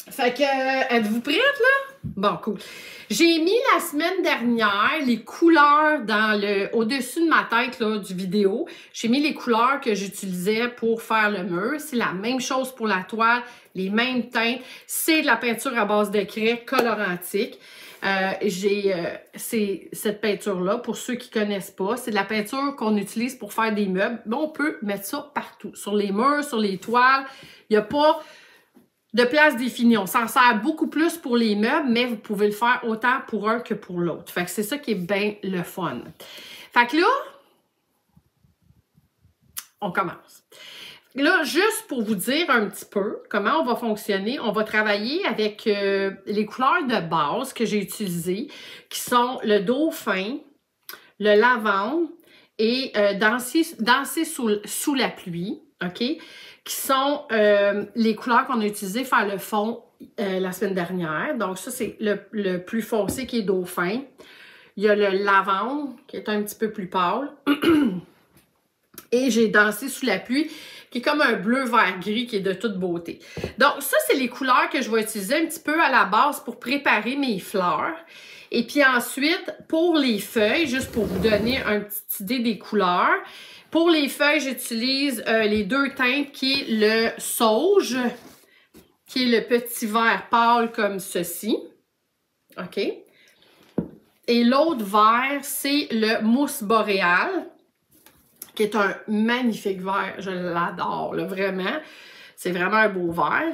Fait que, êtes-vous prête, là? Bon, cool. J'ai mis la semaine dernière les couleurs au-dessus de ma tête, là, du vidéo. J'ai mis les couleurs que j'utilisais pour faire le mur. C'est la même chose pour la toile, les mêmes teintes. C'est de la peinture à base de craie colorantique. C'est cette peinture-là, pour ceux qui connaissent pas, c'est de la peinture qu'on utilise pour faire des meubles. Mais on peut mettre ça partout, sur les murs, sur les toiles. Il n'y a pas de place définie. On s'en sert beaucoup plus pour les meubles, mais vous pouvez le faire autant pour un que pour l'autre. Fait que c'est ça qui est bien le fun. Fait que là, on commence. Là, juste pour vous dire un petit peu comment on va fonctionner, on va travailler avec les couleurs de base que j'ai utilisées, qui sont le dauphin, le lavande et danser sous la pluie, OK? Qui sont les couleurs qu'on a utilisées pour faire le fond la semaine dernière. Donc ça, c'est le plus foncé qui est dauphin. Il y a le lavande qui est un petit peu plus pâle. Et j'ai dansé sous la pluie, qui est comme un bleu vert gris qui est de toute beauté. Donc ça, c'est les couleurs que je vais utiliser un petit peu à la base pour préparer mes fleurs. Et puis ensuite, pour les feuilles, juste pour vous donner une petite idée des couleurs, pour les feuilles, j'utilise les deux teintes qui est le sauge, qui est le petit vert pâle comme ceci. OK? Et l'autre vert, c'est le mousse boréal, qui est un magnifique vert. Je l'adore, vraiment. C'est vraiment un beau vert.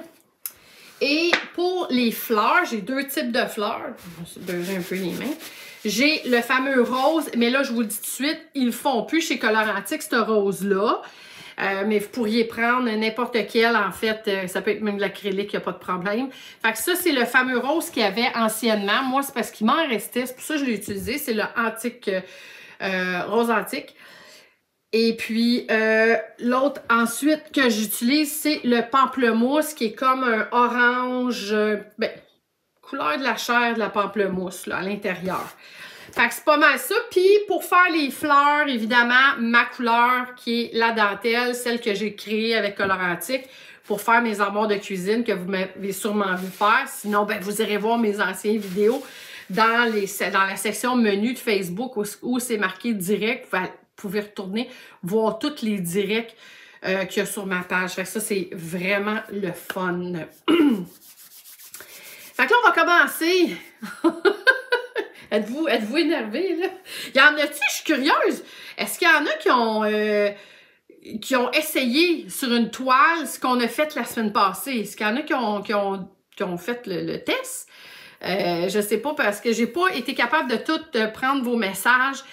Et pour les fleurs, j'ai deux types de fleurs. Je vais se beurrer un peu les mains. J'ai le fameux rose, mais là, je vous le dis tout de suite, ils ne font plus chez Colorantique, ce rose-là. Mais vous pourriez prendre n'importe quel, en fait. Ça peut être même de l'acrylique, il n'y a pas de problème. Fait que ça, c'est le fameux rose qu'il y avait anciennement. Moi, c'est parce qu'il m'en restait. C'est pour ça que je l'ai utilisé. C'est le antique, rose antique. Et puis, l'autre ensuite que j'utilise, c'est le pamplemousse qui est comme un orange, couleur de la chair de la pamplemousse là, à l'intérieur. Fait que c'est pas mal ça. Puis, pour faire les fleurs, évidemment, ma couleur qui est la dentelle, celle que j'ai créée avec Colorantique pour faire mes armoires de cuisine que vous m'avez sûrement vu faire. Sinon, vous irez voir mes anciennes vidéos dans la section menu de Facebook où c'est marqué direct. Vous pouvez retourner voir tous les directs qu'il y a sur ma page. Fait que ça, c'est vraiment le fun. Fait que là, on va commencer. Êtes-vous énervés, là? Il y en a-tu? Je suis curieuse. Est-ce qu'il y en a qui ont essayé sur une toile ce qu'on a fait la semaine passée? Est-ce qu'il y en a qui ont fait le test? Je sais pas parce que j'ai pas été capable de tout prendre vos messages.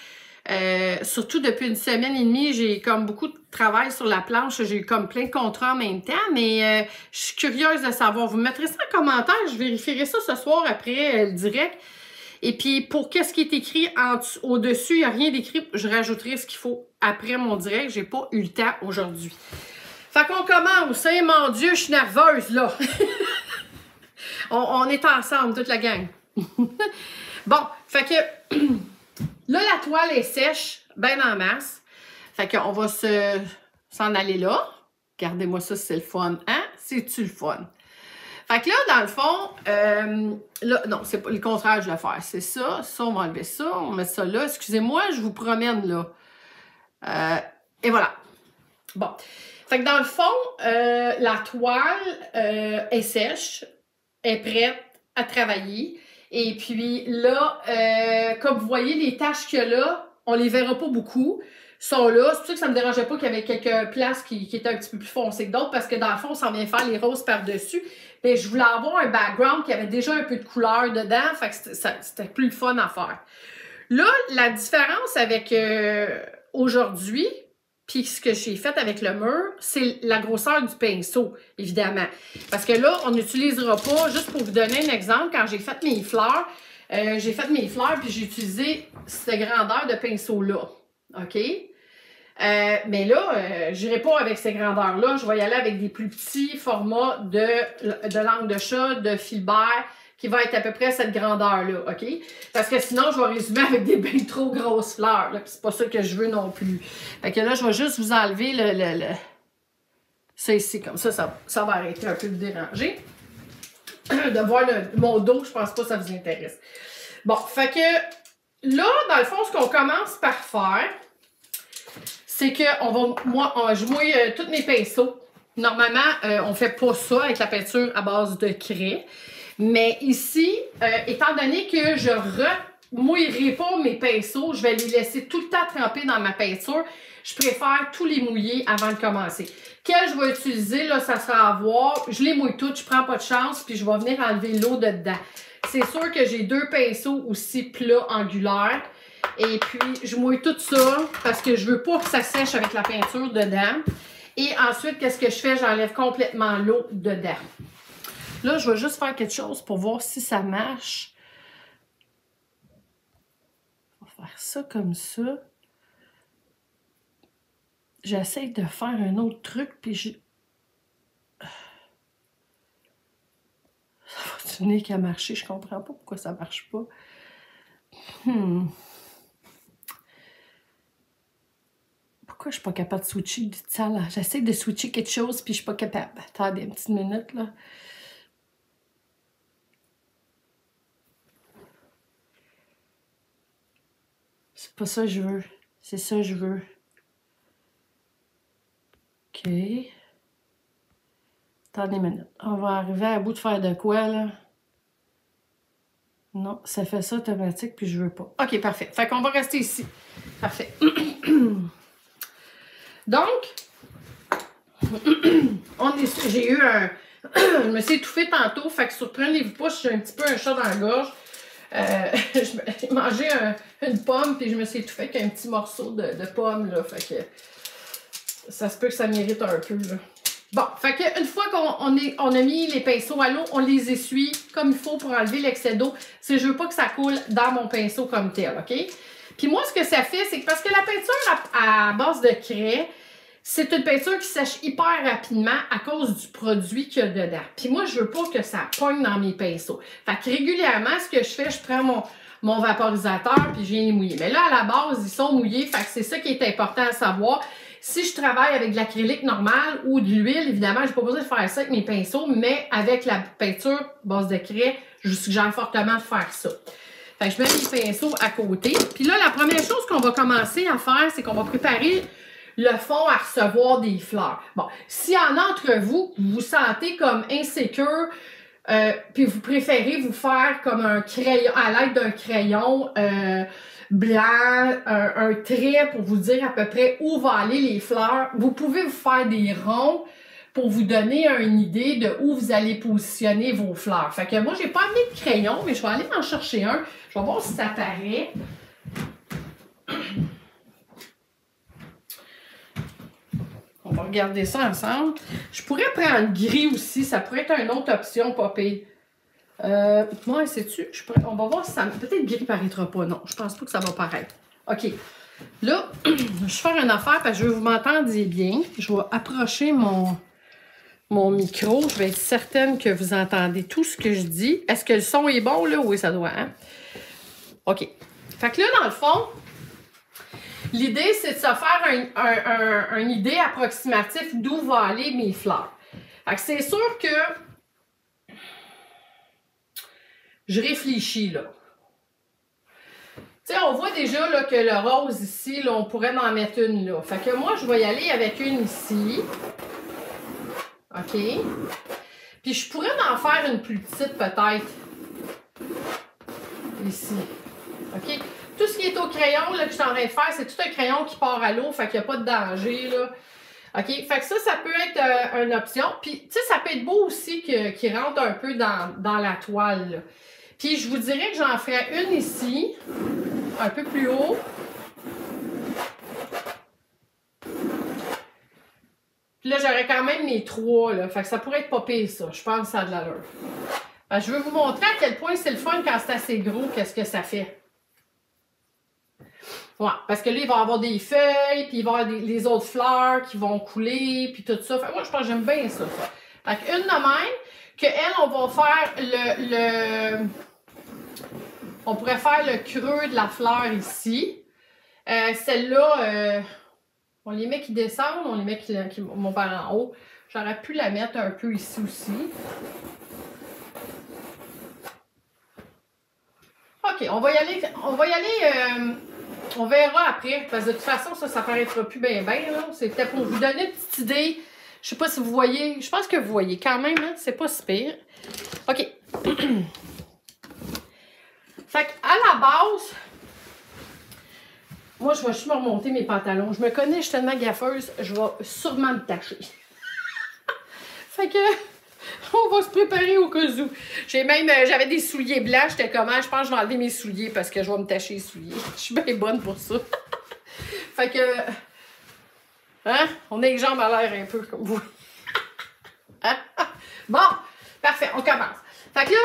Surtout depuis une semaine et demie, j'ai comme beaucoup de travail sur la planche. J'ai eu comme plein de contrats en même temps, mais je suis curieuse de savoir. Vous mettrez ça en commentaire, je vérifierai ça ce soir après le direct. Et puis, pour qu'est-ce qui est écrit au-dessus, il n'y a rien d'écrit. Je rajouterai ce qu'il faut après mon direct. J'ai pas eu le temps aujourd'hui. Fait qu'on commence. Hein, mon Dieu, je suis nerveuse, là. on est ensemble, toute la gang. Bon, fait que... Là, la toile est sèche, ben en masse. Fait qu'on va s'en aller là. Regardez-moi ça, c'est le fun. Hein? C'est-tu le fun? Fait que là, dans le fond, là, non, c'est pas le contraire, je vais faire. C'est ça, on va enlever ça, on met ça là. Excusez-moi, je vous promène là. Et voilà. Bon. Fait que dans le fond, la toile est sèche, est prête à travailler. Et puis là, comme vous voyez, les taches qu'il y a là, on les verra pas beaucoup, sont là. C'est pour ça que ça me dérangeait pas qu'il y avait quelques places qui étaient un petit peu plus foncées que d'autres, parce que dans le fond, on s'en vient faire les roses par-dessus. Mais je voulais avoir un background qui avait déjà un peu de couleur dedans, fait que c'était plus le fun à faire. Là, la différence avec aujourd'hui, puis ce que j'ai fait avec le mur, c'est la grosseur du pinceau, évidemment. Parce que là, on n'utilisera pas, juste pour vous donner un exemple, quand j'ai fait mes fleurs, puis j'ai utilisé cette grandeur de pinceau-là. OK? Mais là, je n'irai pas avec ces grandeurs-là. Je vais y aller avec des plus petits formats de langue de chat, de filbert, qui va être à peu près cette grandeur-là, OK? Parce que sinon, je vais résumer avec des bien trop grosses fleurs, là, puis c'est pas ça que je veux non plus. Fait que là, je vais juste vous enlever ça ici, comme ça va arrêter un peu de déranger. de voir mon dos, je pense pas que ça vous intéresse. Bon, fait que là, dans le fond, ce qu'on commence par faire, c'est que je mouille tous mes pinceaux. Normalement, on fait pas ça avec la peinture à base de craie. Mais ici, étant donné que je mouillerai pas mes pinceaux, je vais les laisser tout le temps tremper dans ma peinture. Je préfère tous les mouiller avant de commencer. Quel je vais utiliser, là, ça sera à voir. Je les mouille toutes, je prends pas de chance, puis je vais venir enlever l'eau de dedans. C'est sûr que j'ai 2 pinceaux aussi plats angulaires. Et puis, je mouille tout ça parce que je veux pas que ça sèche avec la peinture dedans. Et ensuite, qu'est-ce que je fais? J'enlève complètement l'eau dedans. Là, je vais juste faire quelque chose pour voir si ça marche. On va faire ça comme ça. J'essaie de faire un autre truc, puis ça va tenir qu'à marcher. Je comprends pas pourquoi ça marche pas. Pourquoi je suis pas capable de switcher de ça là? J'essaie de switcher quelque chose, puis je suis pas capable. Attendez une petite minute, là. C'est pas ça que je veux. C'est ça que je veux. OK. Attendez une minute. On va arriver à bout de faire de quoi, là? Non, ça fait ça automatique, puis je veux pas. OK, parfait. Fait qu'on va rester ici. Parfait. Donc, j'ai eu un... je me suis étouffée tantôt, fait que surprenez-vous pas, j'ai un petit peu un chat dans la gorge. J'ai mangé une pomme, puis je me suis étouffée avec un petit morceau de pomme, là. Fait que ça se peut que ça mérite un peu, là. Bon, fait que une fois qu'on a mis les pinceaux à l'eau, on les essuie comme il faut pour enlever l'excès d'eau. Je veux pas que ça coule dans mon pinceau comme tel, OK? Puis moi, ce que ça fait, c'est que parce que la peinture à base de craie, c'est une peinture qui sèche hyper rapidement à cause du produit qu'il y a dedans. Puis moi, je veux pas que ça pogne dans mes pinceaux. Fait que régulièrement, ce que je fais, je prends mon vaporisateur puis je viens les mouiller. Mais là, à la base, ils sont mouillés. Fait que c'est ça qui est important à savoir. Si je travaille avec de l'acrylique normal ou de l'huile, évidemment, j'ai pas besoin de faire ça avec mes pinceaux, mais avec la peinture base de craie, je vous suggère fortement de faire ça. Fait que je mets mes pinceaux à côté. Puis là, la première chose qu'on va commencer à faire, c'est qu'on va préparer le fond à recevoir des fleurs. Bon, s'il y en a entre vous, vous vous sentez comme insécure, puis vous préférez vous faire comme un crayon, à l'aide d'un crayon blanc, un trait pour vous dire à peu près où vont aller les fleurs, vous pouvez vous faire des ronds pour vous donner une idée de où vous allez positionner vos fleurs. Fait que moi, j'ai pas amené de crayon, mais je vais aller en chercher un. Je vais voir si ça paraît. On va regarder ça ensemble. Je pourrais prendre gris aussi. Ça pourrait être une autre option, pas pire. Moi, sais-tu? On va voir si ça... Peut-être gris paraîtra pas. Non, je pense pas que ça va paraître. OK. Là, je vais faire une affaire parce que je veux que vous m'entendiez bien. Je vais approcher mon micro. Je vais être certaine que vous entendez tout ce que je dis. Est-ce que le son est bon, là? Oui, ça doit, hein? OK. Fait que là, dans le fond... L'idée, c'est de se faire une idée approximative d'où vont aller mes fleurs. Fait que c'est sûr que je réfléchis, là. Tu sais, on voit déjà là, que le rose ici, là, on pourrait en mettre une là. Fait que moi, je vais y aller avec une ici. OK? Puis je pourrais en faire une plus petite, peut-être. Ici. OK? Tout ce qui est au crayon là, que je suis en train de faire, c'est tout un crayon qui part à l'eau, fait qu'il n'y a pas de danger, là. OK? Fait que ça peut être une option. Puis, tu sais, ça peut être beau aussi qu'il rentre un peu dans la toile, là. Puis, je vous dirais que j'en ferai une ici, un peu plus haut. Puis là, j'aurais quand même mes 3, là. Fait que ça pourrait être pas pire, ça. Je pense que ça a de l'allure. Je veux vous montrer à quel point c'est le fun quand c'est assez gros, qu'est-ce que ça fait. Ouais, parce que là, il va y avoir des feuilles, puis il va y avoir les autres fleurs qui vont couler, puis tout ça. Fait que moi, je pense que j'aime bien ça. Fait qu'une de même, qu'elle, on va faire on pourrait faire le creux de la fleur ici. Celle-là, on les met qui descendent, on les met qui vont par en haut. J'aurais pu la mettre un peu ici aussi. OK, on va y aller, on verra après, parce que de toute façon, ça paraîtra plus bien, là. C'était pour vous donner une petite idée. Je sais pas si vous voyez, je pense que vous voyez quand même, hein, c'est pas si pire. OK. Fait qu'à la base, moi, je vais juste me remonter mes pantalons. Je me connais, je suis tellement gaffeuse, je vais sûrement me tacher. Fait que, on va se préparer au cas où. J'avais des souliers blancs, j'étais comme, je pense que je vais enlever mes souliers parce que je vais me tacher les souliers. Je suis bien bonne pour ça. Fait que, hein, on a les jambes à l'air un peu comme vous. Hein? Bon, parfait, on commence. Fait que là,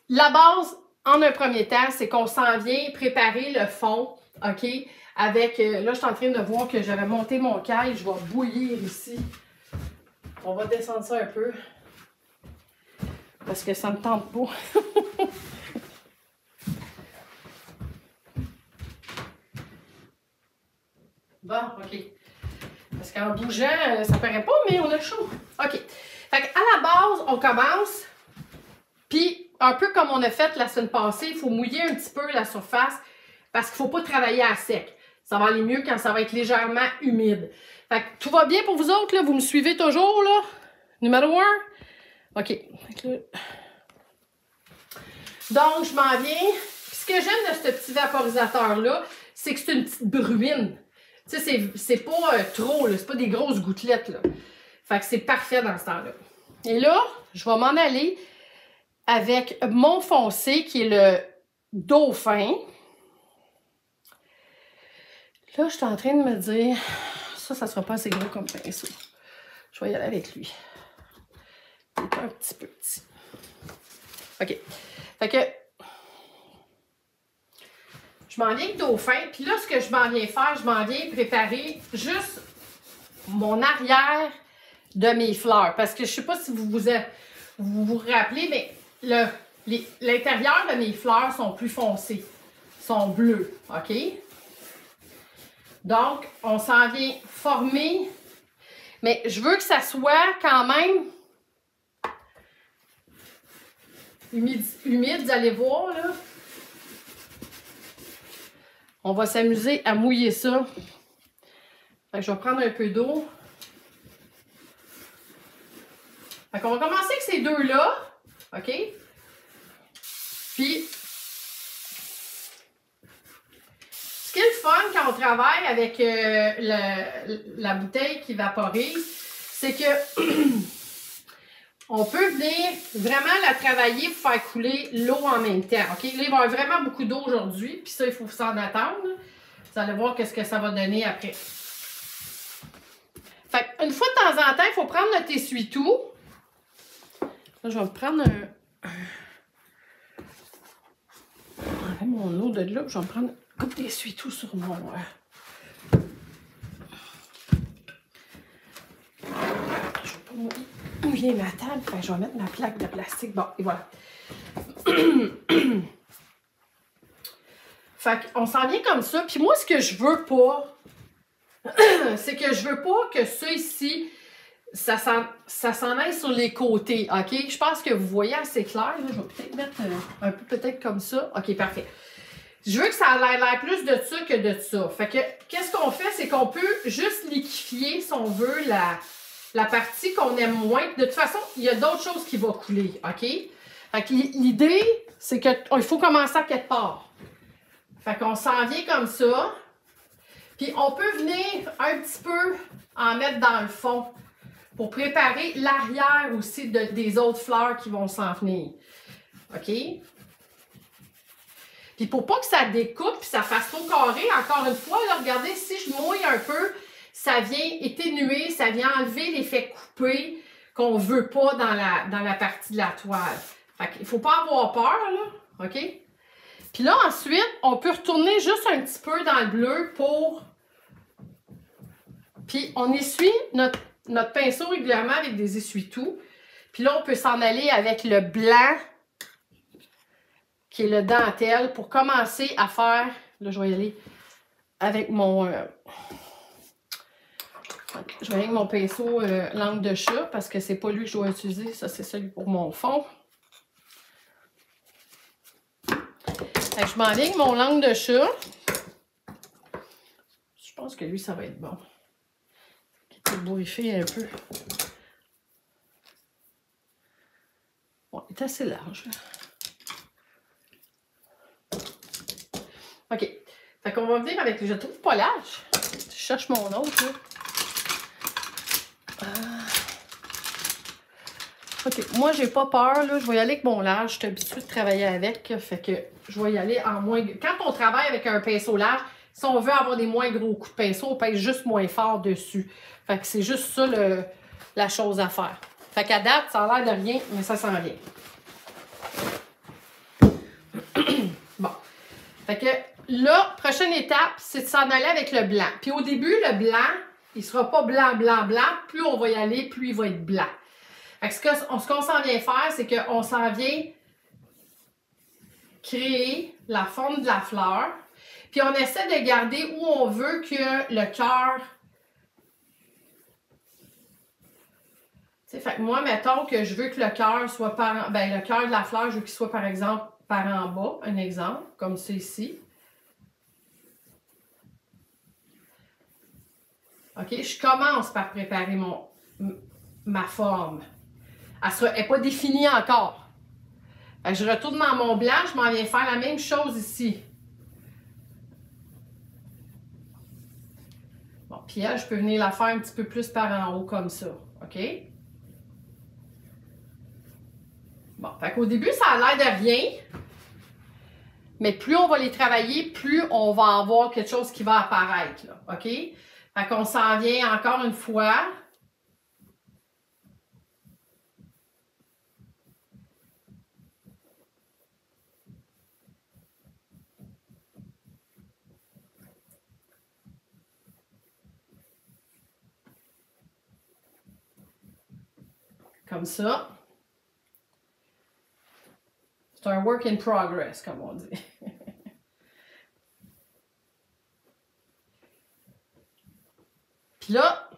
la base, en un premier temps, c'est qu'on s'en vient préparer le fond, OK? Avec, là, je suis en train de voir que j'avais monté mon caille, je vais bouillir ici. On va descendre ça un peu. Parce que ça me tente pas. Bon, OK. Parce qu'en bougeant, ça paraît pas, mais on a chaud. OK. Fait qu'à la base, on commence. Puis, un peu comme on a fait la semaine passée, il faut mouiller un petit peu la surface parce qu'il ne faut pas travailler à sec. Ça va aller mieux quand ça va être légèrement humide. Fait que tout va bien pour vous autres, là? Vous me suivez toujours, là? Numéro 1? OK. Donc, je m'en viens. Puis, ce que j'aime de ce petit vaporisateur-là, c'est que c'est une petite bruine. Tu sais, c'est pas trop, là. C'est pas des grosses gouttelettes, là. Fait que c'est parfait dans ce temps-là. Et là, je vais m'en aller avec mon foncé, qui est le Dauphin. Là, je suis en train de me dire, ça sera pas assez gros comme pinceau. Je vais y aller avec lui. Il est un petit peu petit. OK. Fait que, je m'en viens avec Dauphin. Puis là, ce que je m'en viens faire, je m'en viens préparer juste mon arrière de mes fleurs. Parce que je sais pas si vous vous rappelez, mais l'intérieur de mes fleurs sont plus foncés. Sont bleus. OK? Donc, on s'en vient former. Mais je veux que ça soit quand même humide, vous allez voir, là. On va s'amuser à mouiller ça. Fait que je vais prendre un peu d'eau. Fait qu'on va commencer avec ces deux-là. OK? Puis, ce qui est le fun quand on travaille avec la bouteille qui vaporise, c'est que on peut venir vraiment la travailler pour faire couler l'eau en même temps. OK? Là, il va y avoir vraiment beaucoup d'eau aujourd'hui, puis ça, il faut s'en attendre. Vous allez voir qu'est-ce que ça va donner après. Fait une fois de temps en temps, il faut prendre notre essuie-tout. Là, je vais me prendre enlever mon eau de là, je vais me prendre une coupe d'essuie-tout sur mon... Je vais pas mouiller ma table, fait que je vais mettre ma plaque de plastique. Bon, et voilà. Fait qu'on s'en vient comme ça. Puis moi, ce que je veux pas, c'est que je veux pas que ça ici, ça s'en aille sur les côtés, OK? Je pense que vous voyez assez clair. Là. Je vais peut-être mettre un peu peut-être comme ça. OK, parfait. Je veux que ça ait l'air plus de ça que de ça. Fait que, qu'est-ce qu'on fait? C'est qu'on peut juste liquéfier, si on veut, la partie qu'on aime moins. De toute façon, il y a d'autres choses qui vont couler, OK? Fait que l'idée, c'est qu'il faut commencer à quelque part. Fait qu'on s'en vient comme ça. Puis on peut venir un petit peu en mettre dans le fond pour préparer l'arrière aussi des autres fleurs qui vont s'en venir. OK? Puis pour pas que ça découpe et ça fasse trop carré, encore une fois, là, regardez, si je mouille un peu, ça vient éténuer, ça vient enlever l'effet coupé qu'on veut pas dans la partie de la toile. Fait qu'il faut pas avoir peur, là. OK? Puis là, ensuite, on peut retourner juste un petit peu dans le bleu pour... Puis on essuie notre pinceau régulièrement avec des essuie-tout. Puis là, on peut s'en aller avec le blanc, qui est le dentelle, pour commencer à faire... Là, je vais y aller avec mon... je vais aller avec mon pinceau langue de chat, parce que c'est pas lui que je dois utiliser. Ça, c'est celui pour mon fond. Fait que je m'enligne mon langue de chat. Je pense que lui, ça va être bon. Il est bourriffé un peu. Bon, il est assez large. OK. Fait qu'on va venir avec... Je le trouve pas large. Je cherche mon autre, là. OK. Moi, j'ai pas peur, là. Je vais y aller avec mon large. Je suis habituée de travailler avec. Fait que je vais y aller en moins... Quand on travaille avec un pinceau large, si on veut avoir des moins gros coups de pinceau, on pèse juste moins fort dessus. Fait que c'est juste ça, la chose à faire. Fait qu'à date, ça a l'air de rien, mais ça s'en vient. Bon. Fait que là, prochaine étape, c'est de s'en aller avec le blanc. Puis au début, le blanc, il ne sera pas blanc, blanc, blanc. Plus on va y aller, plus il va être blanc. Fait que ce qu'on s'en vient faire, c'est qu'on s'en vient créer la forme de la fleur. Puis on essaie de garder où on veut que le cœur... Fait que moi, mettons que je veux que le cœur soit par... Ben, le cœur de la fleur, je veux qu'il soit, par exemple, par en bas. Un exemple, comme ça ici. OK? Je commence par préparer ma forme. Elle n'est pas définie encore. Fait que je retourne dans mon blanc, je m'en viens faire la même chose ici. Bon, puis là, je peux venir la faire un petit peu plus par en haut, comme ça. OK? Bon, fait qu'au début, ça a l'air de rien. Mais plus on va les travailler, plus on va avoir quelque chose qui va apparaître, là. OK? Fait qu'on s'en vient encore une fois. Comme ça. C'est un work in progress, comme on dit. Puis là,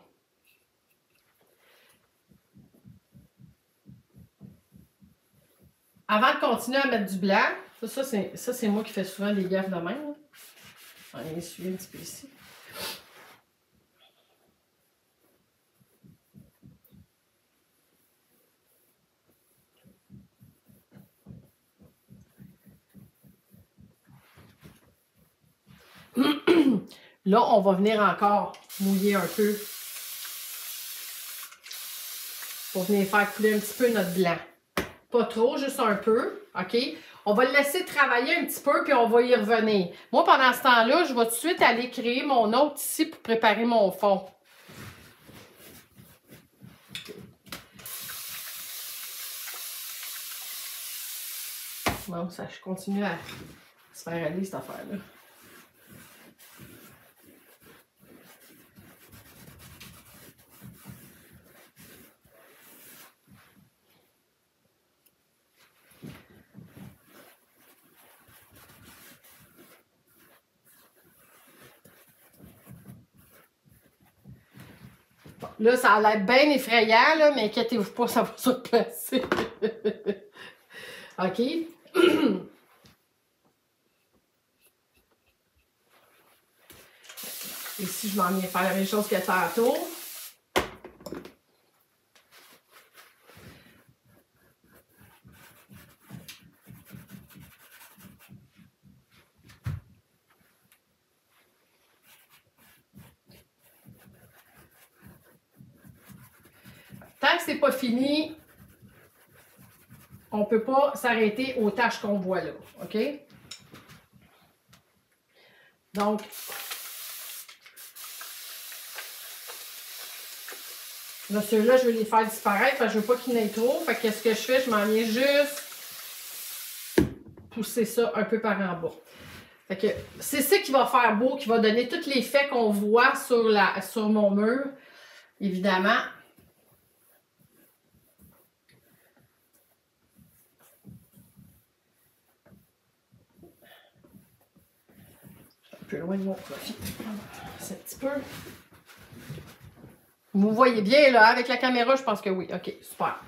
avant de continuer à mettre du blanc, ça c'est moi qui fais souvent des gaffes de même. On va essuyer un petit peu ici. Là, on va venir encore mouiller un peu pour venir faire couler un petit peu notre blanc. Pas trop, juste un peu, OK? On va le laisser travailler un petit peu, puis on va y revenir. Moi, pendant ce temps-là, je vais tout de suite aller créer mon autre ici pour préparer mon fond. Bon, ça, je continue à se faire aller, cette affaire-là. Bon, là, ça a l'air bien effrayant, là, mais inquiétez-vous pas, ça va se placer. OK? Ici, je m'en viens faire la même chose que tantôt. Tant que c'est pas fini, on ne peut pas s'arrêter aux tâches qu'on voit là, OK? Donc, là, ceux-là, je vais les faire disparaître parce que je ne veux pas qu'il y en ait trop. Fait que qu'est-ce que je fais? Je m'en viens juste pousser ça un peu par en bas. Fait que c'est ça qui va faire beau, qui va donner tout l'effet qu'on voit sur mon mur, évidemment. Un peu loin de mon profil. C'est un petit peu. Vous voyez bien, là, avec la caméra, je pense que oui. OK, super.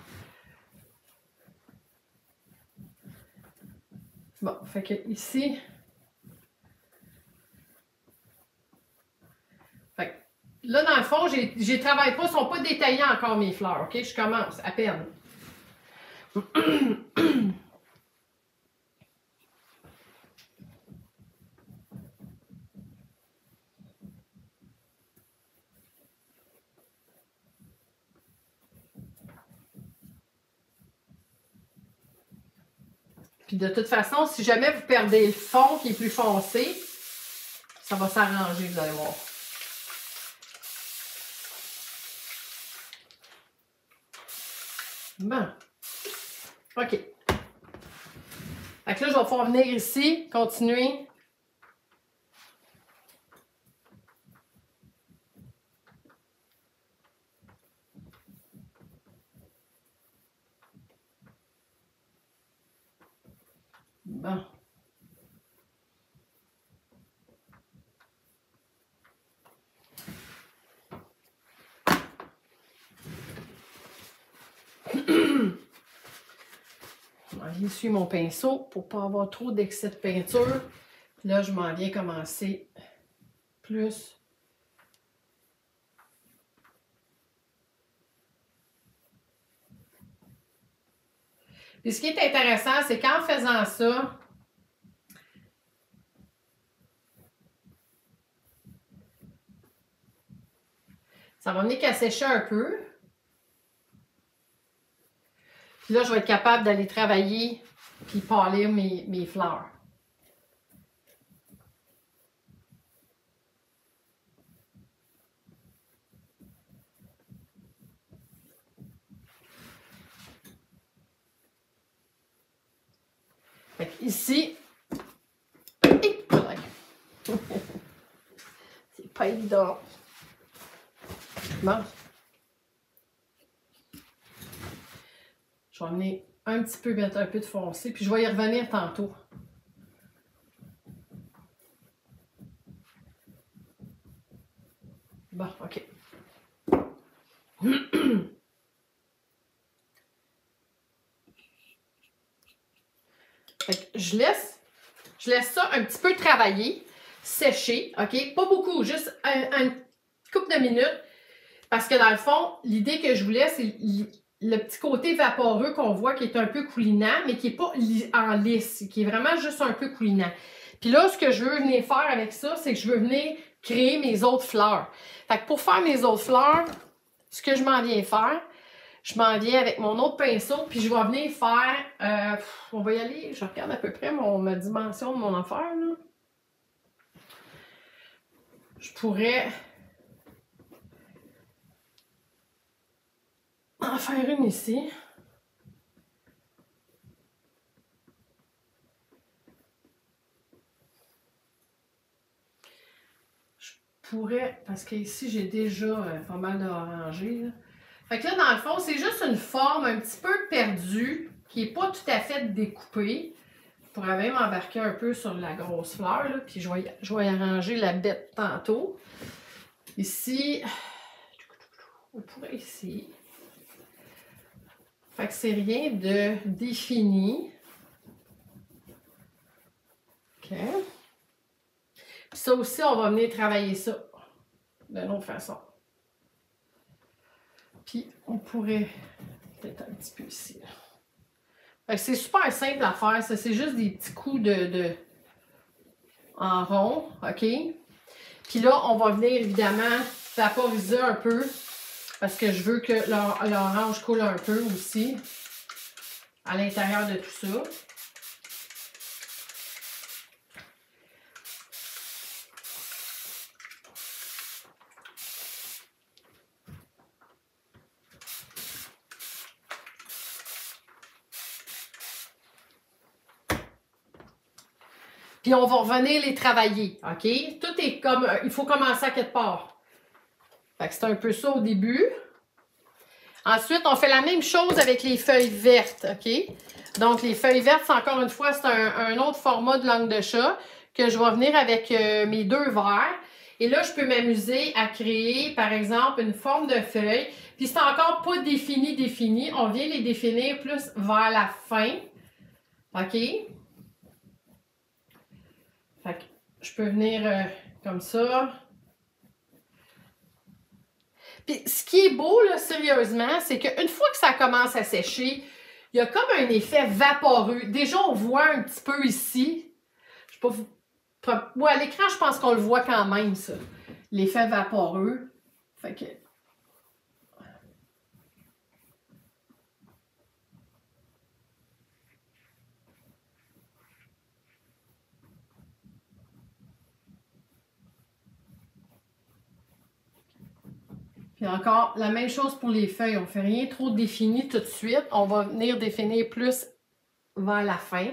Bon, fait que ici... Fait que là, dans le fond, j'ai travaillé pas, ils ne sont pas détaillés encore mes fleurs, OK? Je commence à peine. Puis de toute façon, si jamais vous perdez le fond qui est plus foncé, ça va s'arranger, vous allez voir. Bon. OK. Fait que là, je vais pouvoir venir ici, continuer. Bon. Je m'en viens essuyer mon pinceau pour ne pas avoir trop d'excès de peinture. Puis là, je m'en viens commencer plus. Puis ce qui est intéressant, c'est qu'en faisant ça, ça va venir qu'à sécher un peu. Puis là, je vais être capable d'aller travailler puis polir mes fleurs. Fait que ici, c'est pas évident. Bon. Je vais amener un petit peu, mettre un peu de foncé, puis je vais y revenir tantôt. Bon, OK. Fait que je laisse ça un petit peu travailler, sécher, OK? Pas beaucoup, juste un couple de minutes. Parce que dans le fond, l'idée que je voulais, c'est le petit côté vaporeux qu'on voit qui est un peu coulinant, mais qui n'est pas en lisse, qui est vraiment juste un peu coulinant. Puis là, ce que je veux venir faire avec ça, c'est que je veux venir créer mes autres fleurs. Fait que pour faire mes autres fleurs, ce que je m'en viens faire, je m'en viens avec mon autre pinceau, puis je vais venir faire, on va y aller, je regarde à peu près ma dimension de mon affaire, là. Je pourrais en faire une ici. Je pourrais, parce qu'ici j'ai déjà pas mal d'orangé. Fait que là, dans le fond, c'est juste une forme un petit peu perdue, qui n'est pas tout à fait découpée. Je pourrais même embarquer un peu sur la grosse fleur, là, puis je vais arranger la bête tantôt. Ici, on pourrait ici. Fait que c'est rien de défini. OK. Puis ça aussi, on va venir travailler ça d'une autre façon. Puis on pourrait peut-être un petit peu ici. Fait que c'est super simple à faire, ça. C'est juste des petits coups en rond, OK? Puis là, on va venir évidemment vaporiser un peu parce que je veux que l'orange coule un peu aussi à l'intérieur de tout ça. Puis on va revenir les travailler, OK? Tout est comme... il faut commencer à quelque part. Fait que c'est un peu ça au début. Ensuite, on fait la même chose avec les feuilles vertes, OK? Donc, les feuilles vertes, c'est encore une fois, c'est un autre format de langue de chat que je vais venir avec mes deux verres. Et là, je peux m'amuser à créer, par exemple, une forme de feuille. Puis, c'est encore pas défini. On vient les définir plus vers la fin. OK? Fait que je peux venir comme ça. Puis ce qui est beau, là, sérieusement, c'est qu'une fois que ça commence à sécher, il y a comme un effet vaporeux. Déjà, on voit un petit peu ici. Je sais pas, ouais, à l'écran, je pense qu'on le voit quand même, ça. L'effet vaporeux. Fait que... Puis encore, la même chose pour les feuilles. On ne fait rien trop défini tout de suite. On va venir définir plus vers la fin.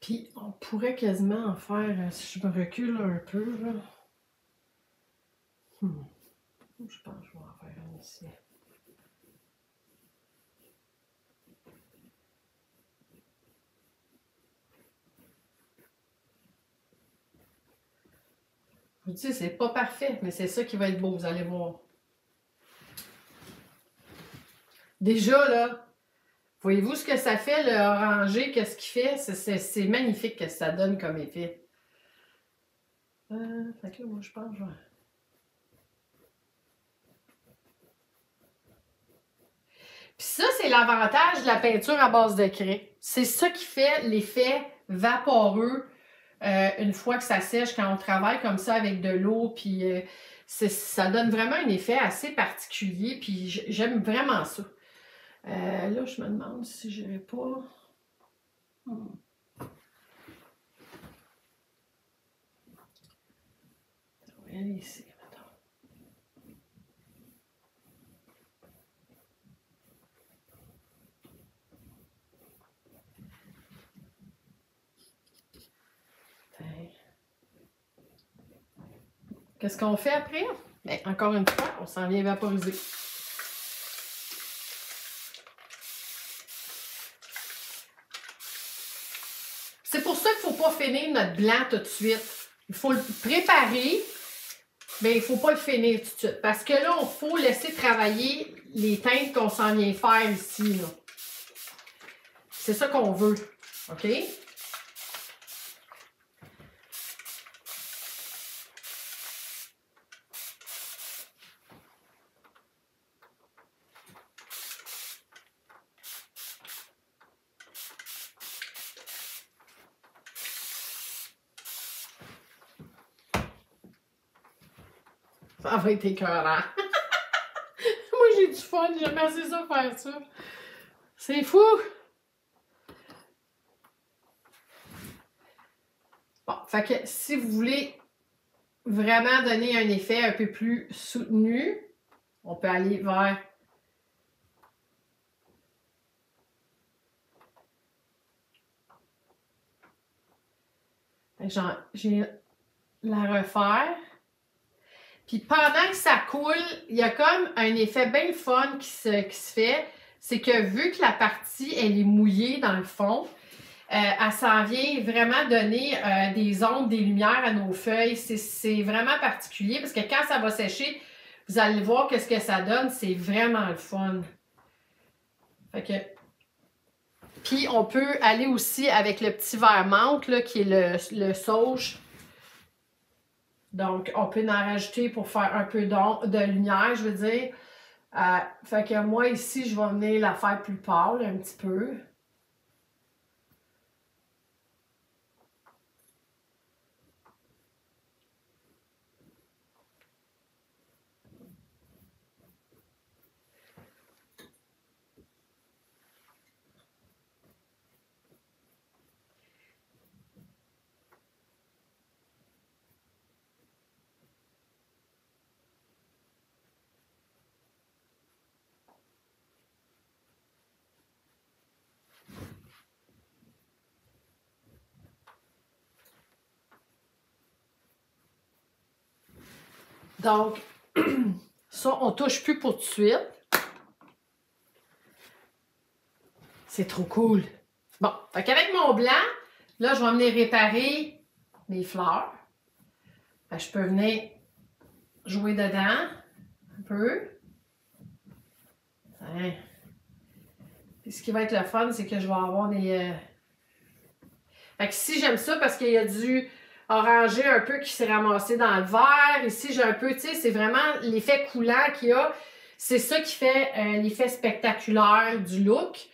Puis on pourrait quasiment en faire, si je me recule un peu, là. Je pense que je vais en faire un ici. Je vous dis, c'est pas parfait, mais c'est ça qui va être beau, vous allez voir. Déjà, là, voyez-vous ce que ça fait, le orangé, qu'est-ce qu'il fait? C'est magnifique que ça donne comme effet. Fait que là, moi, je pense que je vais... Puis ça, c'est l'avantage de la peinture à base de craie. C'est ça qui fait l'effet vaporeux une fois que ça sèche, quand on travaille comme ça avec de l'eau, puis ça donne vraiment un effet assez particulier, puis j'aime vraiment ça. Là, je me demande si je n'irai pas... On va aller ici, maintenant. Qu'est-ce qu'on fait après? Bien, encore une fois, on s'en vient vaporiser. C'est pour ça qu'il ne faut pas finir notre blanc tout de suite. Il faut le préparer, mais il ne faut pas le finir tout de suite. Parce que là, il faut laisser travailler les teintes qu'on s'en vient faire ici. C'est ça qu'on veut. OK? Ça va être écœurant. Moi, j'ai du fun. J'aime assez ça faire ça. C'est fou! Bon, fait que si vous voulez vraiment donner un effet un peu plus soutenu, on peut aller vers... J'ai la refaire. Puis pendant que ça coule, il y a comme un effet bien fun qui se fait. C'est que vu que la partie, elle est mouillée dans le fond, elle s'en vient vraiment donner des ombres, des lumières à nos feuilles. C'est vraiment particulier parce que quand ça va sécher, vous allez voir qu'est-ce que ça donne. C'est vraiment le fun. Fait que... Puis on peut aller aussi avec le petit verre menthe là, qui est le sauge. Donc, on peut en rajouter pour faire un peu de lumière, je veux dire. Fait que moi, ici, je vais venir la faire plus pâle un petit peu. Donc, ça, on ne touche plus pour tout de suite. C'est trop cool. Bon, fait qu'avec mon blanc, là, je vais venir réparer mes fleurs. Fait que je peux venir jouer dedans un peu. Hein. Puis ce qui va être le fun, c'est que je vais avoir des... Fait que ici, j'aime ça parce qu'il y a du orangé un peu qui s'est ramassé dans le vert. Ici, j'ai un peu, tu sais, c'est vraiment l'effet coulant qu'il y a. C'est ça qui fait l'effet spectaculaire du look.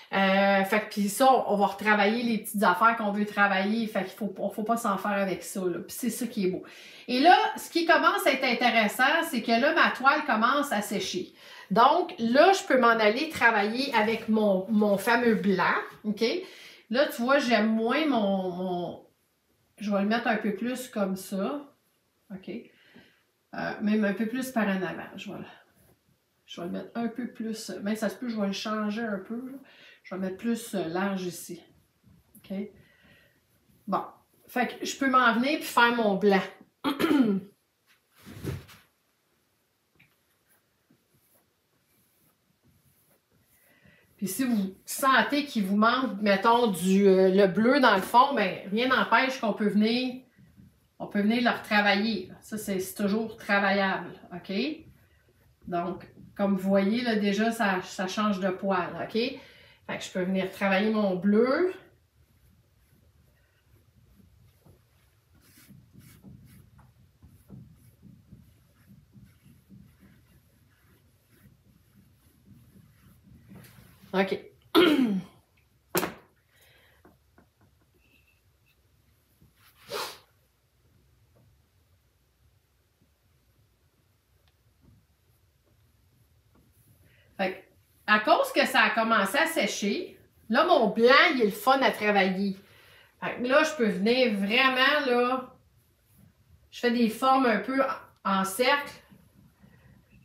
Fait que puis ça, on va retravailler les petites affaires qu'on veut travailler. Fait qu'il faut pas s'en faire avec ça, là. Puis c'est ça qui est beau. Et là, ce qui commence à être intéressant, c'est que là, ma toile commence à sécher. Donc, là, je peux m'en aller travailler avec mon fameux blanc, OK? Là, tu vois, j'aime moins je vais le mettre un peu plus comme ça, OK? Même un peu plus par en avant, je vais le mettre un peu plus, mais ça se peut, je vais le changer un peu, là. Je vais le mettre plus large ici, OK? Bon, fait que je peux m'en venir puis faire mon blanc. Puis si vous sentez qu'il vous manque, mettons, le bleu dans le fond, bien, rien n'empêche qu'on peut venir, le retravailler. Ça, c'est toujours travaillable, OK? Donc, comme vous voyez, là, déjà, ça change de poil, OK? Fait que je peux venir travailler mon bleu. OK. Fait que, à cause que ça a commencé à sécher, là, mon blanc, il est le fun à travailler. Fait que là, je peux venir vraiment, là, je fais des formes un peu en cercle.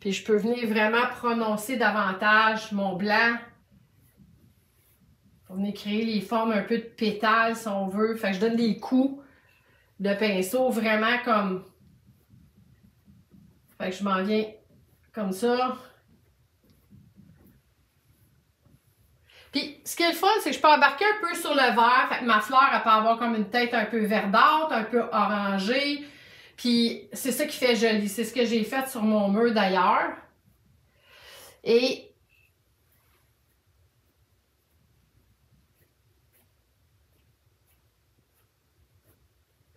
Puis je peux venir vraiment prononcer davantage mon blanc. Pour venir créer les formes un peu de pétales, si on veut. Fait que je donne des coups de pinceau vraiment comme... Fait que je m'en viens comme ça. Puis, ce qui est le fun, c'est que je peux embarquer un peu sur le vert. Fait que ma fleur, elle peut avoir comme une tête un peu verdâtre, un peu orangée. Puis, c'est ça qui fait joli. C'est ce que j'ai fait sur mon mur d'ailleurs. Et...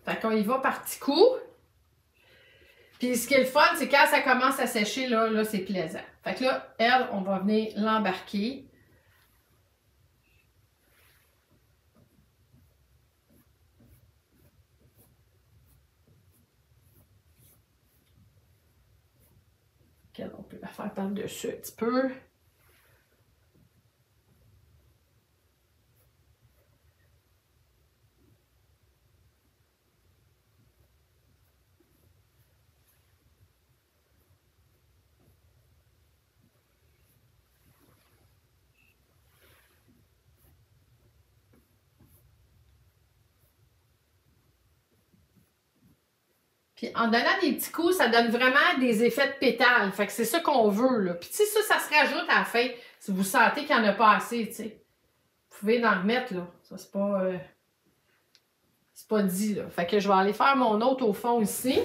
Fait qu'on y va par petits coups. Puis, ce qui est le fun, c'est quand ça commence à sécher, là c'est plaisant. Fait que là, elle, on va venir l'embarquer. On peut la faire par-dessus un petit peu. Puis en donnant des petits coups, ça donne vraiment des effets de pétales. Fait que c'est ça qu'on veut, là. Puis tu sais, ça se rajoute à la fin si vous sentez qu'il n'y en a pas assez, tu sais. Vous pouvez en remettre, là. Ça, c'est pas dit, là. Fait que je vais aller faire mon autre au fond ici.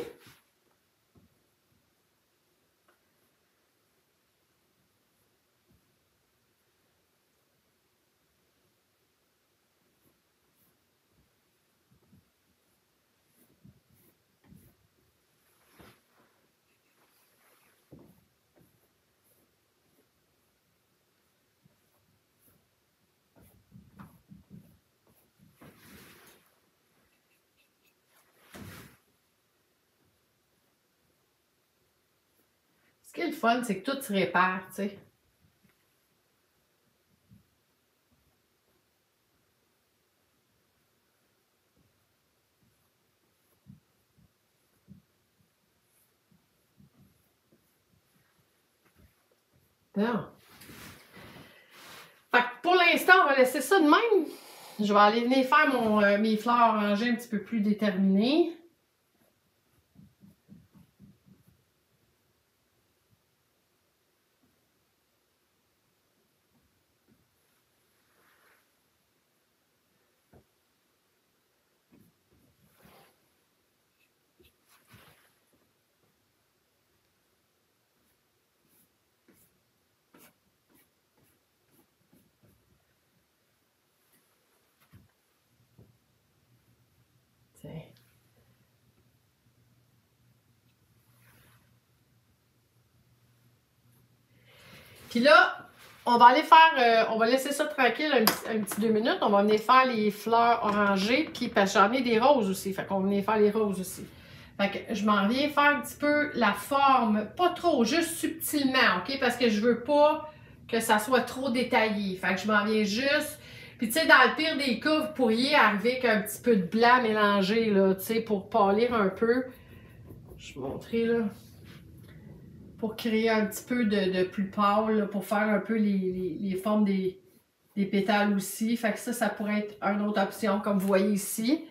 Ce qui est le fun, c'est que tout se répare, tu sais. Bon. Fait que pour l'instant, on va laisser ça de même. Je vais aller venir faire mes fleurs orangées un petit peu plus déterminées. Tiens. Puis là, on va aller faire, on va laisser ça tranquille un petit 2 minutes. On va venir faire les fleurs orangées, puis parce que j'en ai des roses aussi. Fait qu'on va venir faire les roses aussi. Fait que je m'en viens faire un petit peu la forme, pas trop, juste subtilement, OK? Parce que je veux pas que ça soit trop détaillé. Fait que je m'en viens juste. Puis tu sais, dans le pire des cas, vous pourriez arriver avec un petit peu de blanc mélangé, là, tu sais, pour pâlir un peu. Je vais vous montrer, là. Pour créer un petit peu de plus pâle, là, pour faire un peu les formes des pétales aussi. Fait que ça pourrait être une autre option, comme vous voyez ici.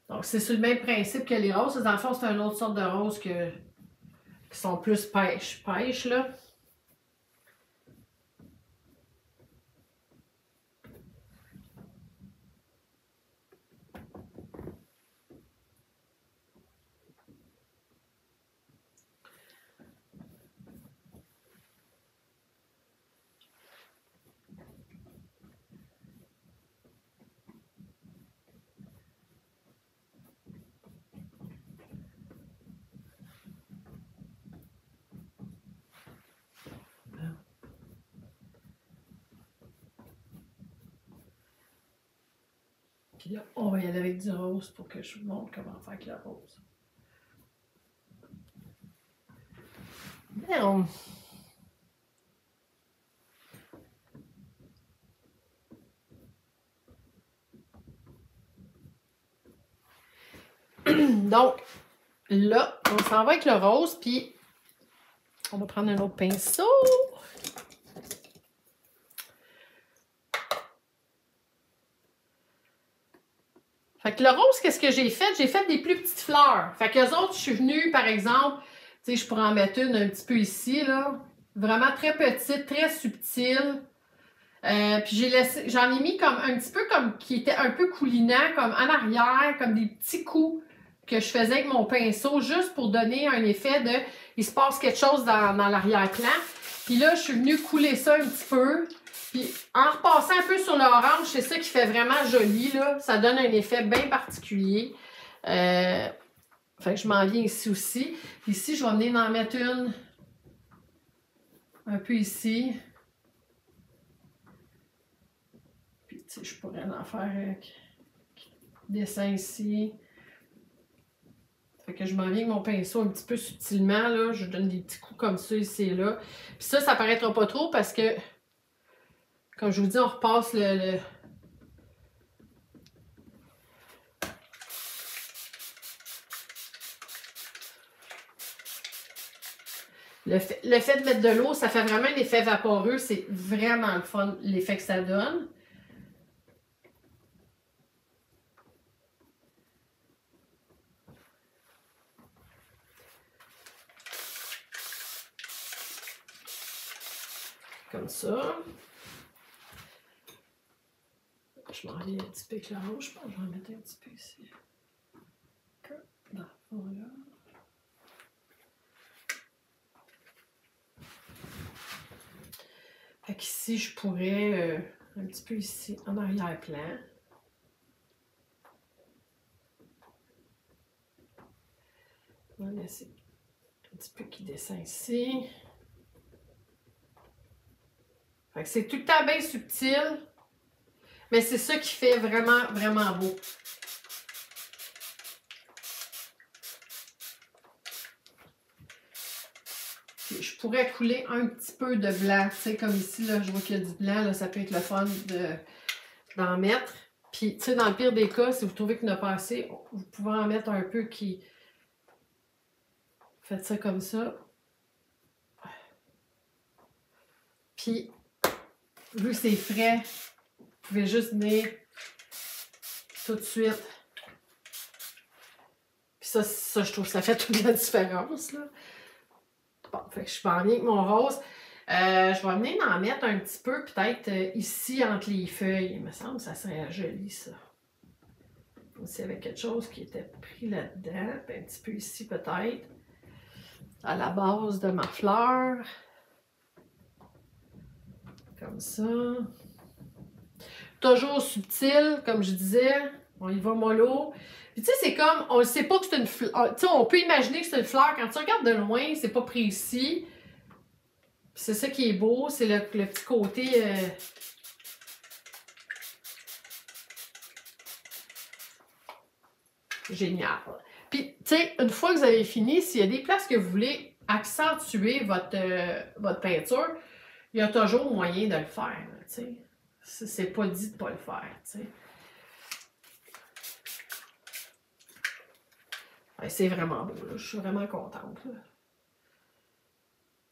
Donc, c'est sur le même principe que les roses. Dans le fond, c'est une autre sorte de rose qui sont plus pêche, là. Puis là, on va y aller avec du rose pour que je vous montre comment faire avec le rose. Bien. Donc, là, on s'en va avec le rose, puis on va prendre un autre pinceau. Fait que le rose, qu'est-ce que j'ai fait? J'ai fait des plus petites fleurs. Fait que les autres, je suis venue, par exemple, tu sais, je pourrais en mettre une un petit peu ici, là. Vraiment très petite, très subtile. Puis j'en ai mis comme un petit peu comme qui était un peu coulinant, comme en arrière, comme des petits coups que je faisais avec mon pinceau, juste pour donner un effet de il se passe quelque chose dans l'arrière-plan. Puis là, je suis venue couler ça un petit peu. Puis en repassant un peu sur l'orange, c'est ça qui fait vraiment joli, là. Ça donne un effet bien particulier. Fait que je m'en viens ici aussi. Ici, je vais venir en mettre une un peu ici. Puis, tu sais, je pourrais en faire un dessin ici. Fait que je m'en viens avec mon pinceau un petit peu subtilement, là. Je donne des petits coups comme ça ici et là. Puis ça paraîtra pas trop parce que, comme je vous dis, on repasse le fait de mettre de l'eau, ça fait vraiment un effet vaporeux. C'est vraiment le fun, l'effet que ça donne. Comme ça. Je m'en viens un petit peu avec le rouge. Je pense que je vais en mettre un petit peu ici. Dans le fond, là. Fait qu'ici, je pourrais un petit peu ici, en arrière-plan. On va laisser un petit peu qui descend ici. Fait que c'est tout le temps bien subtil, mais c'est ça qui fait vraiment, vraiment beau. Puis je pourrais couler un petit peu de blanc, tu sais, comme ici, là, je vois qu'il y a du blanc, là, ça peut être le fun d'en mettre. Puis, tu sais, dans le pire des cas, si vous trouvez qu'il n'y en a pas assez, vous pouvez en mettre un peu qui... Faites ça comme ça. Puis, vu que c'est frais, vous pouvez juste venir tout de suite. Puis ça, je trouve que ça fait toute la différence, là. Bon, fait que je suis en lien avec mon rose. Je vais venir en mettre un petit peu, peut-être ici, entre les feuilles. Il me semble que ça serait joli, ça. Aussi avec quelque chose qui était pris là-dedans. Un petit peu ici, peut-être. À la base de ma fleur. Comme ça. Toujours subtil, comme je disais. On y va mollo. Puis tu sais, c'est comme, on ne sait pas que c'est une fleur. Tu sais, on peut imaginer que c'est une fleur. Quand tu regardes de loin, c'est pas précis. C'est ça qui est beau. C'est le petit côté... génial. Puis, tu sais, une fois que vous avez fini, s'il y a des places que vous voulez accentuer votre peinture, il y a toujours moyen de le faire, tu sais. C'est pas dit de ne pas le faire, tu sais. Ouais, c'est vraiment beau, là. Je suis vraiment contente, là.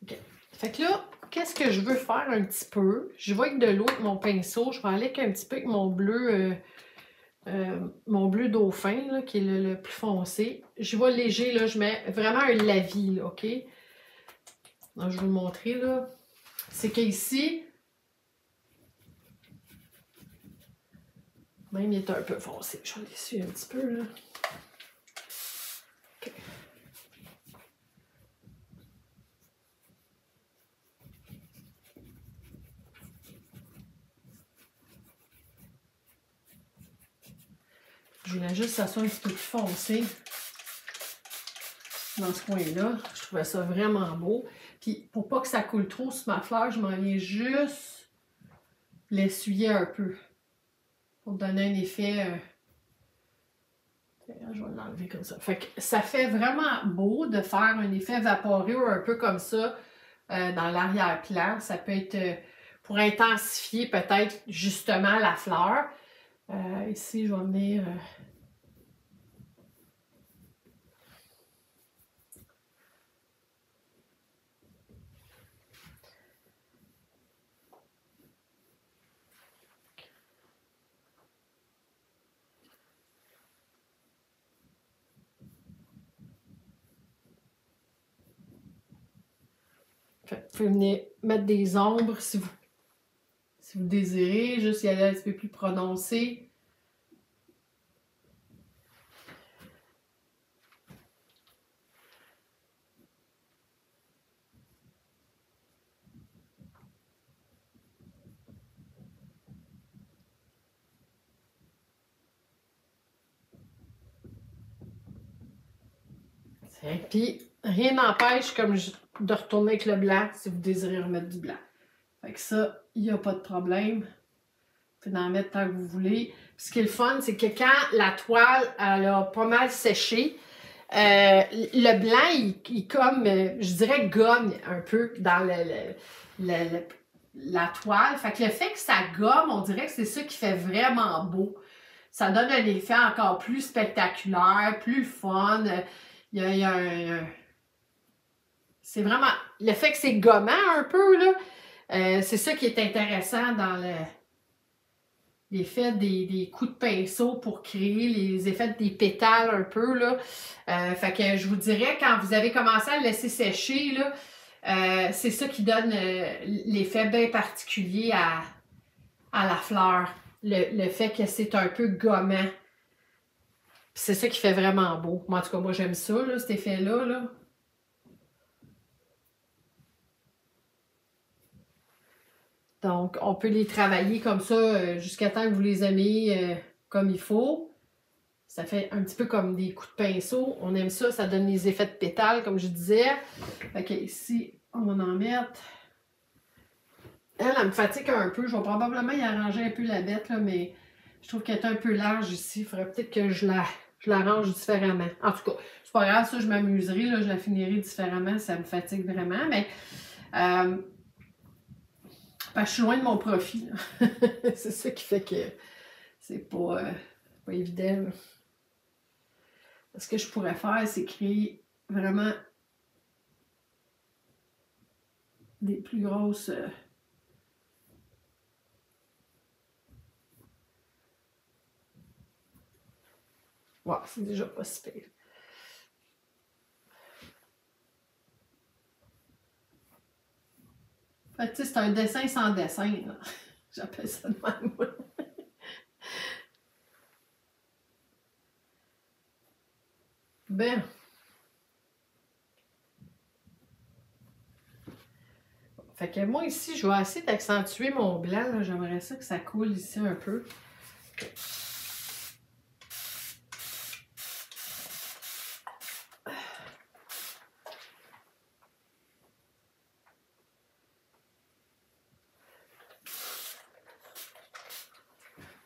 OK. Fait que là, qu'est-ce que je veux faire un petit peu? Je vais avec de l'eau avec mon pinceau. Je vais aller avec un petit peu avec mon bleu dauphin, là, qui est le plus foncé. Je vais léger, là. Je mets vraiment un lavis, là, OK? Donc, je vais vous le montrer, là. C'est qu'ici, même il est un peu foncé. Je vais l'essuyer un petit peu, là. OK. Je voulais juste que ça soit un petit peu plus foncé dans ce coin-là. Je trouvais ça vraiment beau. Puis, pour pas que ça coule trop sur ma fleur, je m'en viens juste l'essuyer un peu. Pour donner un effet... je vais l'enlever comme ça. Fait que ça fait vraiment beau de faire un effet vaporeux un peu comme ça dans l'arrière-plan. Ça peut être pour intensifier peut-être justement la fleur. Ici, je vais venir... Vous pouvez venir mettre des ombres si vous désirez, juste y aller un petit peu plus prononcé. Puis, rien n'empêche de retourner avec le blanc si vous désirez remettre du blanc. Fait que ça, il n'y a pas de problème. Vous pouvez en mettre tant que vous voulez. Puis ce qui est le fun, c'est que quand la toile elle a pas mal séché, le blanc, il comme, je dirais, gomme un peu dans la toile. Fait que le fait que ça gomme, on dirait que c'est ça qui fait vraiment beau. Ça donne un effet encore plus spectaculaire, plus fun. Il y a un... C'est vraiment... Le fait que c'est gommant un peu, là, c'est ça qui est intéressant dans l'effet des coups de pinceau pour créer les effets des pétales un peu, là. Fait que je vous dirais, quand vous avez commencé à le laisser sécher, là, c'est ça qui donne l'effet bien particulier à la fleur. Le fait que c'est un peu gommant. C'est ça qui fait vraiment beau. Moi, en tout cas, moi, j'aime ça, là, cet effet-là, là. Donc, on peut les travailler comme ça jusqu'à temps que vous les aimez comme il faut. Ça fait un petit peu comme des coups de pinceau. On aime ça, ça donne les effets de pétales, comme je disais. Fait que ici, on va en mettre. Elle me fatigue un peu. Je vais probablement y arranger un peu la bête, là, mais je trouve qu'elle est un peu large ici. Il faudrait peut-être que je l'arrange différemment. En tout cas, c'est pas grave, ça, je m'amuserai. Je la finirai différemment. Ça me fatigue vraiment, mais... je suis loin de mon profit. C'est ça qui fait que c'est pas évident. Ce que je pourrais faire, c'est créer vraiment des plus grosses... Ouais, c'est déjà pas si pire. Fait que, tu sais, c'est un dessin sans dessin, là. J'appelle ça de même. Ben. Fait que moi, ici, je vais essayer d'accentuer mon blanc. J'aimerais ça que ça coule ici un peu.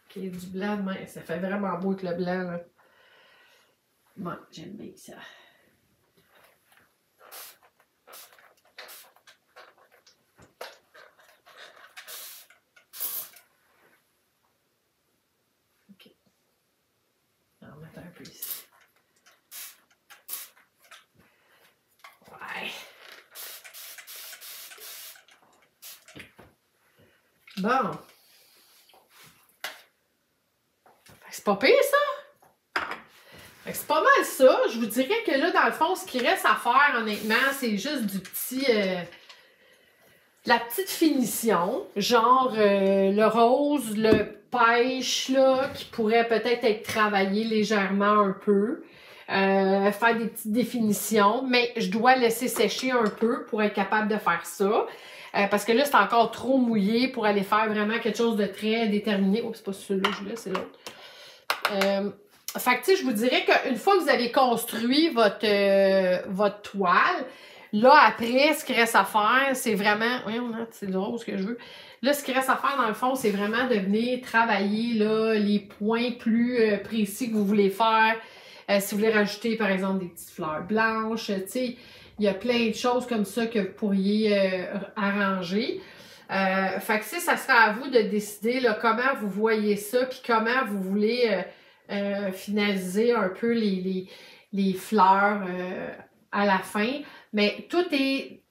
OK, du blanc, mais ça fait vraiment beau avec le blanc, là. Bon, j'aime bien ça. OK. On va mettre un peu ici. Ouais. Bon. C'est pas pire, ça? C'est pas mal ça. Je vous dirais que là, dans le fond, ce qui reste à faire, honnêtement, c'est juste du petit... la petite finition. Genre le rose, le pêche, là, qui pourrait peut-être être travaillé légèrement un peu. Faire des petites définitions. Mais je dois laisser sécher un peu pour être capable de faire ça. Parce que là, c'est encore trop mouillé pour aller faire vraiment quelque chose de très déterminé. Oh, c'est pas celui-là que je voulais, c'est l'autre. Fait que, tu sais, je vous dirais qu'une fois que vous avez construit votre toile, là, après, ce qui reste à faire, c'est vraiment... Voyons, c'est le rose que je veux. Là, ce qui reste à faire, dans le fond, c'est vraiment de venir travailler là, les points plus précis que vous voulez faire. Si vous voulez rajouter, par exemple, des petites fleurs blanches, tu sais, il y a plein de choses comme ça que vous pourriez arranger. Fait que ça sera à vous de décider là, comment vous voyez ça, puis comment vous voulez finaliser un peu les fleurs à la fin. Mais tout est,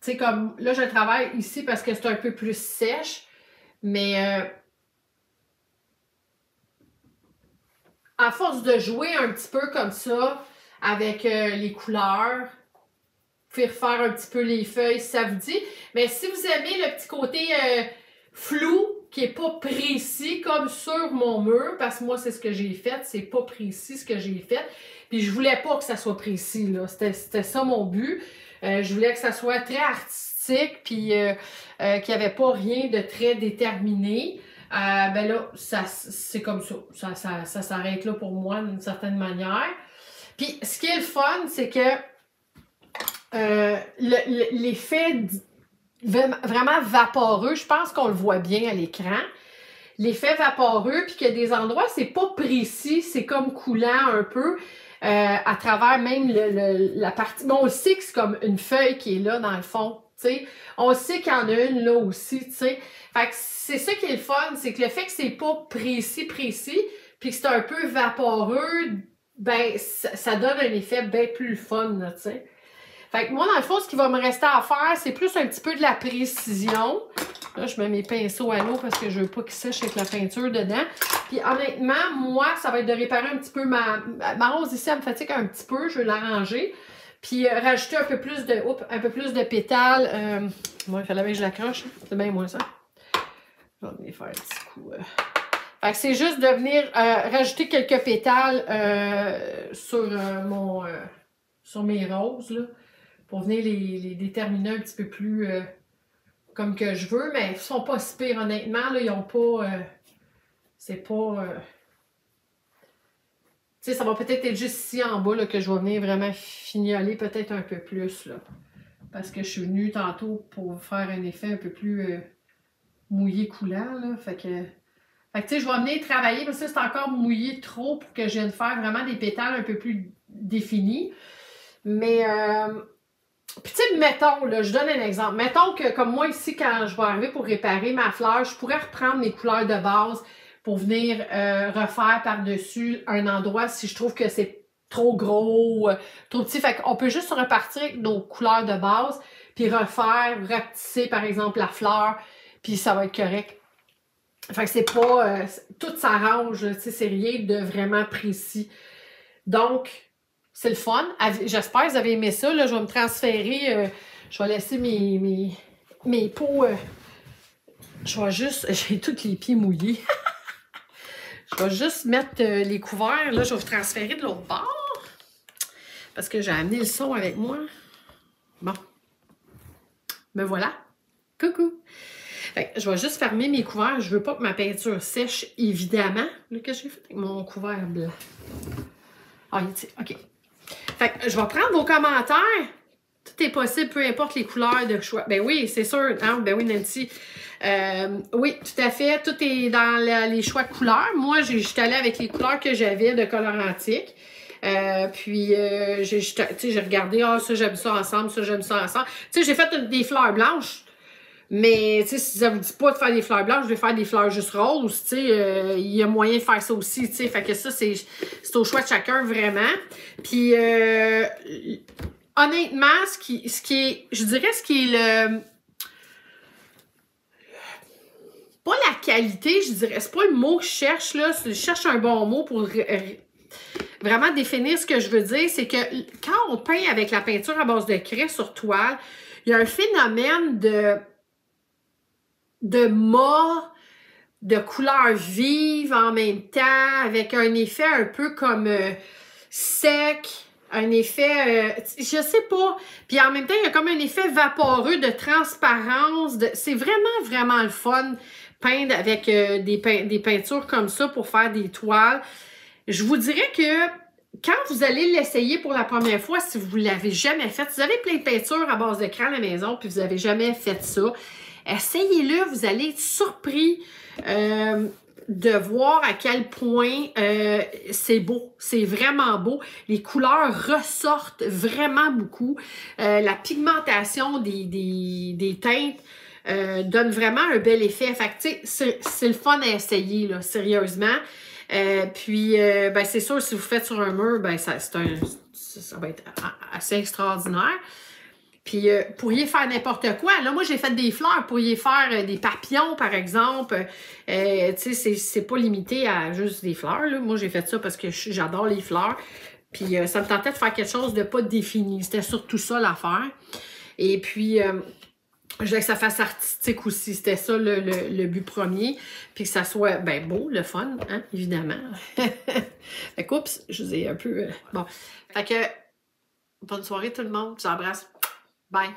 tu sais, comme, là je travaille ici parce que c'est un peu plus sèche, mais à force de jouer un petit peu comme ça, avec les couleurs, puis refaire un petit peu les feuilles si ça vous dit. Mais si vous aimez le petit côté flou, qui n'est pas précis comme sur mon mur, parce que moi c'est ce que j'ai fait, c'est pas précis ce que j'ai fait. Puis je voulais pas que ça soit précis, là. C'était ça mon but. Je voulais que ça soit très artistique, puis qu'il n'y avait pas rien de très déterminé. Ben là, c'est comme ça. Ça s'arrête là pour moi d'une certaine manière. Puis ce qui est le fun, c'est que l'effet vraiment vaporeux, je pense qu'on le voit bien à l'écran. L'effet vaporeux, puis qu'il y a des endroits, c'est pas précis, c'est comme coulant un peu à travers même la partie. Bon, on sait que c'est comme une feuille qui est là dans le fond, tu sais. On sait qu'il y en a une là aussi, tu sais. Fait que c'est ça qui est le fun, c'est que le fait que c'est pas précis, puis que c'est un peu vaporeux, ben ça donne un effet bien plus fun, tu sais. Fait que moi, dans le fond, ce qui va me rester à faire, c'est plus un petit peu de la précision. Là, je mets mes pinceaux à l'eau parce que je veux pas qu'ils sèchent avec la peinture dedans. Puis honnêtement, moi, ça va être de réparer un petit peu ma rose ici, elle me fatigue un petit peu. Je vais l'arranger. Puis rajouter un peu plus de pétales. Moi, il fallait bien que je l'accroche. C'est bien moi ça. Je vais venir faire un petit coup. Fait que c'est juste de venir rajouter quelques pétales sur mes roses, là. Pour venir les déterminer un petit peu plus comme que je veux, mais ils sont pas si pires, honnêtement, là, ils ont pas... c'est pas... tu sais, ça va peut-être être juste ici en bas, là, que je vais venir vraiment fignoler peut-être un peu plus, là. Parce que je suis venue tantôt pour faire un effet un peu plus mouillé coulant, là, fait que tu sais, je vais venir travailler, parce que c'est encore mouillé trop pour que je vienne faire vraiment des pétales un peu plus définis. Mais... puis tu sais, mettons, là, je donne un exemple. Mettons que, comme moi ici, quand je vais arriver pour réparer ma fleur, je pourrais reprendre mes couleurs de base pour venir refaire par-dessus un endroit si je trouve que c'est trop gros, trop petit. Fait qu'on peut juste repartir avec nos couleurs de base, puis refaire, rapetisser, par exemple, la fleur, puis ça va être correct. Fait que c'est pas... tout s'arrange, tu sais, c'est rien de vraiment précis. Donc... c'est le fun. J'espère que vous avez aimé ça. Là, je vais me transférer. Je vais laisser mes pots. Je vais juste... J'ai tous les pieds mouillés. Je vais juste mettre les couverts. Là, je vais vous transférer de l'autre bord. Parce que j'ai amené le son avec moi. Bon. Me voilà. Coucou! Fait que je vais juste fermer mes couverts. Je veux pas que ma peinture sèche, évidemment. Là, qu'est-ce que j'ai fait avec mon couvert blanc? Ah, OK. Fait que je vais prendre vos commentaires. Tout est possible, peu importe les couleurs de choix. Ben oui, c'est sûr. Hein? Ben oui, Nancy. Oui, tout à fait. Tout est dans les choix de couleurs. Moi, j'étais allée avec les couleurs que j'avais de Colorantique. J'ai regardé, ah, ça, j'aime ça ensemble, ça, j'aime ça ensemble. Tu sais, j'ai fait des fleurs blanches. Mais, tu sais, si ça vous dit pas de faire des fleurs blanches, je vais faire des fleurs juste roses, tu sais, il y a moyen de faire ça aussi, tu sais, fait que ça, c'est au choix de chacun, vraiment. Puis, honnêtement, ce qui est, je dirais, ce qui est le... Pas la qualité, je dirais, c'est pas le mot que je cherche, là, je cherche un bon mot pour vraiment définir ce que je veux dire, c'est que quand on peint avec la peinture à base de craie sur toile, il y a un phénomène de mât, de couleurs vives en même temps, avec un effet un peu comme sec, un effet, je sais pas, puis en même temps, il y a comme un effet vaporeux de transparence, c'est vraiment, vraiment le fun, peindre avec des peintures comme ça pour faire des toiles. Je vous dirais que quand vous allez l'essayer pour la première fois, si vous ne l'avez jamais fait, si vous avez plein de peintures à base de craie à la maison, puis vous n'avez jamais fait ça, essayez-le, vous allez être surpris de voir à quel point c'est beau. C'est vraiment beau. Les couleurs ressortent vraiment beaucoup. La pigmentation des teintes donne vraiment un bel effet. Fait que, tu sais, c'est le fun à essayer, là, sérieusement. Ben, c'est sûr, si vous faites sur un mur, ben, ça va être assez extraordinaire. Puis, pourriez faire n'importe quoi. Là, moi, j'ai fait des fleurs. Pourriez faire des papillons, par exemple. Tu sais, c'est pas limité à juste des fleurs, là. Moi, j'ai fait ça parce que j'adore les fleurs. Puis, ça me tentait de faire quelque chose de pas défini. C'était surtout ça, l'affaire. Et puis, je voulais que ça fasse artistique aussi. C'était ça, le but premier. Puis, que ça soit, ben, beau, le fun, hein, évidemment. Fait que, oups, je vous ai un peu... bon. Fait que, bonne soirée, tout le monde. Je vous embrasse. Bye.